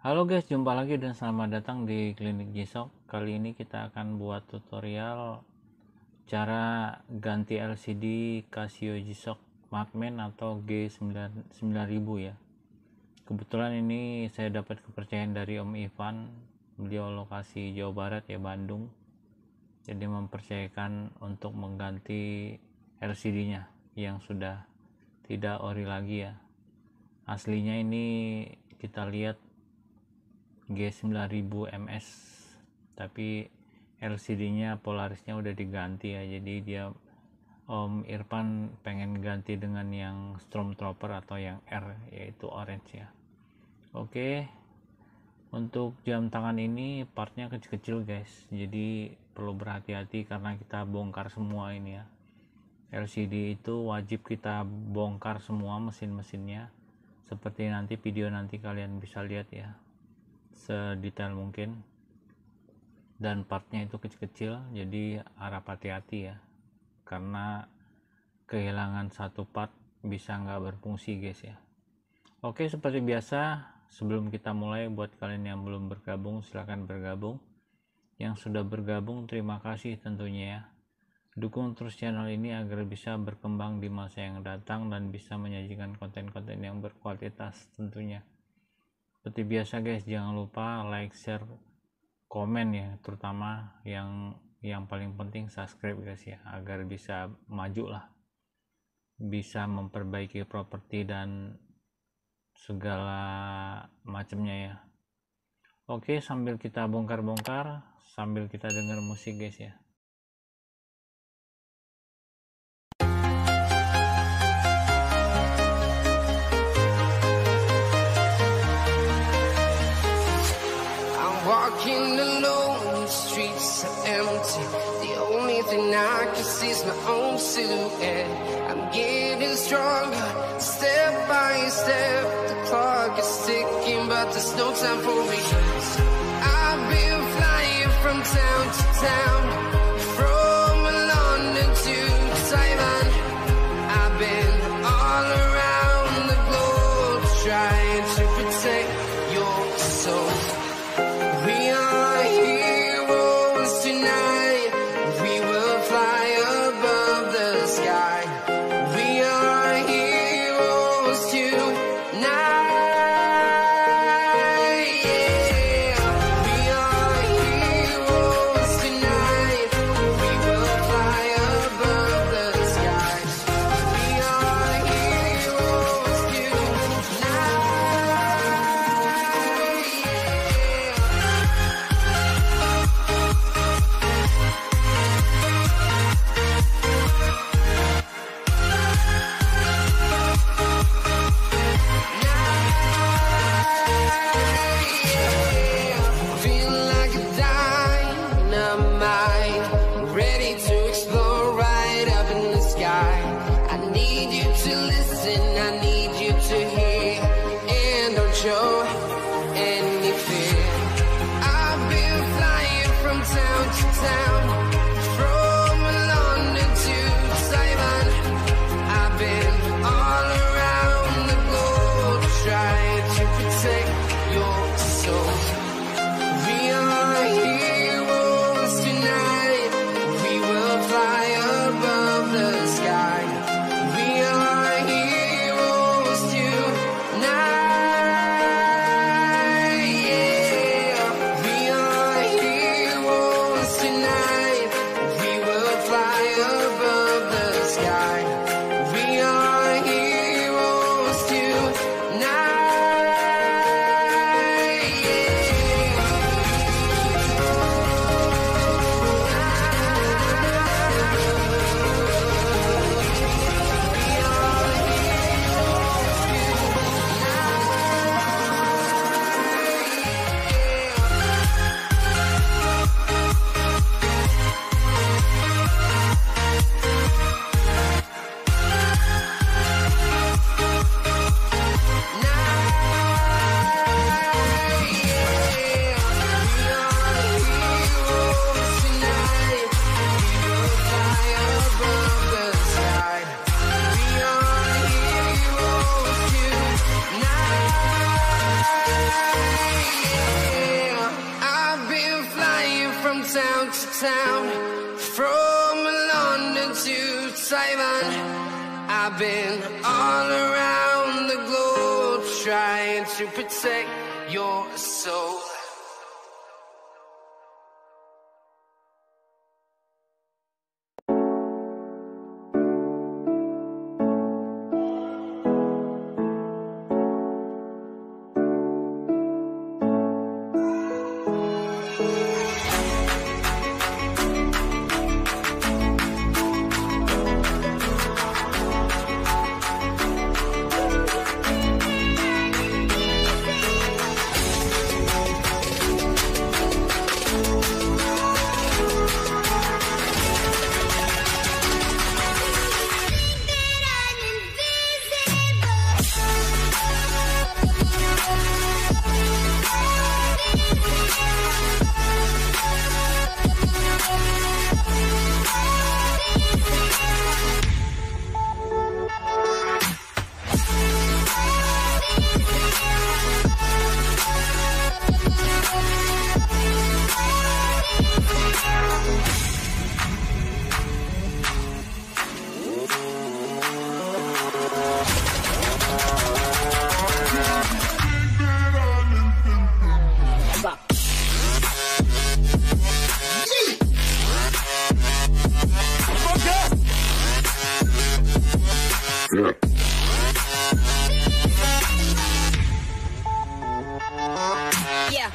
Halo guys, jumpa lagi dan selamat datang di Klinik G-Shock. Kali ini kita akan buat tutorial cara ganti LCD Casio G-Shock Markman atau G9000 ya. Kebetulan ini saya dapat kepercayaan dari Om Ivan, beliau lokasi Jawa Barat ya, Bandung. Jadi mempercayakan untuk mengganti LCD nya yang sudah tidak ori lagi ya. Aslinya ini kita lihat G9000 MS, tapi LCD nya Polarisnya udah diganti ya. Jadi dia Om Irfan pengen ganti dengan yang Stormtrooper atau yang R, yaitu orange ya. Oke, untuk jam tangan ini partnya kecil-kecil guys, jadi perlu berhati-hati karena kita bongkar semua ini ya. LCD itu wajib kita bongkar semua mesin-mesinnya, seperti nanti video nanti kalian bisa lihat ya, sedetail mungkin. Dan partnya itu kecil-kecil, jadi harap hati-hati ya, karena kehilangan satu part bisa nggak berfungsi guys ya. Oke, seperti biasa sebelum kita mulai, buat kalian yang belum bergabung silahkan bergabung, yang sudah bergabung terima kasih tentunya ya. Dukung terus channel ini agar bisa berkembang di masa yang datang dan bisa menyajikan konten-konten yang berkualitas tentunya. Seperti biasa guys, jangan lupa like, share, komen ya, terutama yang paling penting subscribe guys ya, agar bisa maju lah, bisa memperbaiki properti dan segala macamnya ya. Oke, sambil kita bongkar-bongkar, sambil kita dengar musik guys ya. Walking alone, the streets are empty. The only thing I can see is my own silhouette. I'm getting stronger, step by step. The clock is ticking, but there's no time for me. I've been flying from town to town, from London to Taiwan. I've been all around the globe, trying to protect your soul. We are heroes tonight. We will fly above the sky. We are heroes tonight. Yeah. We are heroes tonight. Simon. I've been all around the globe trying to protect your soul. Yeah.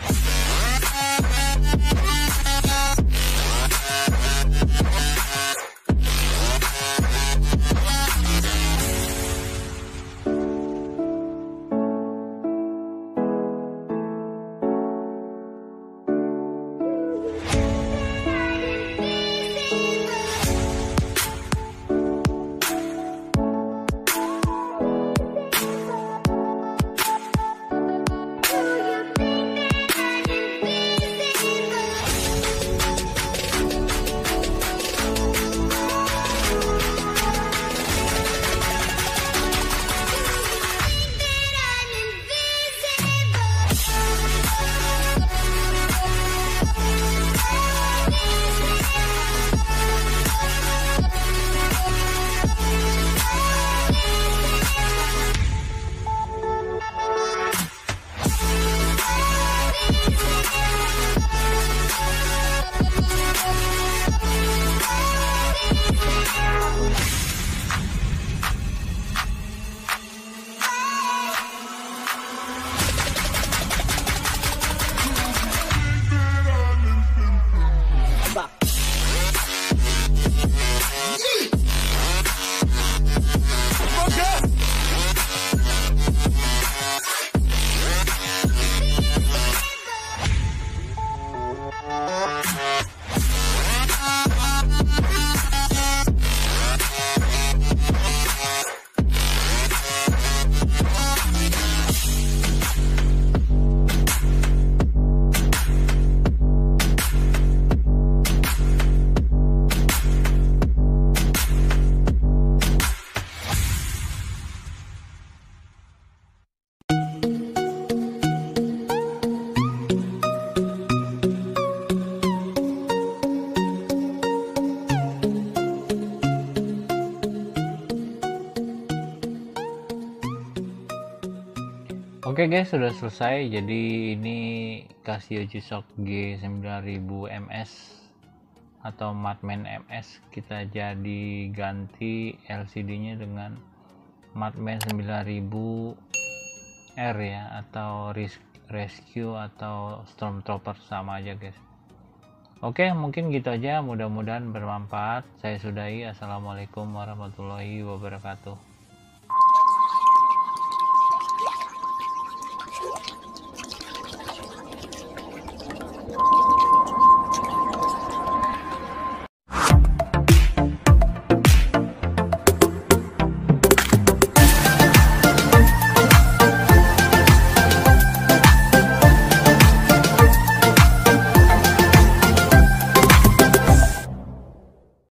Oke guys, sudah selesai. Jadi ini Casio G-Shock G9000 MS atau Madman MS. Kita jadi ganti LCD-nya dengan Madman 9000R ya, atau Rescue atau Stormtrooper, sama aja guys. Oke, mungkin gitu aja. Mudah-mudahan bermanfaat. Saya sudahi. Assalamualaikum warahmatullahi wabarakatuh.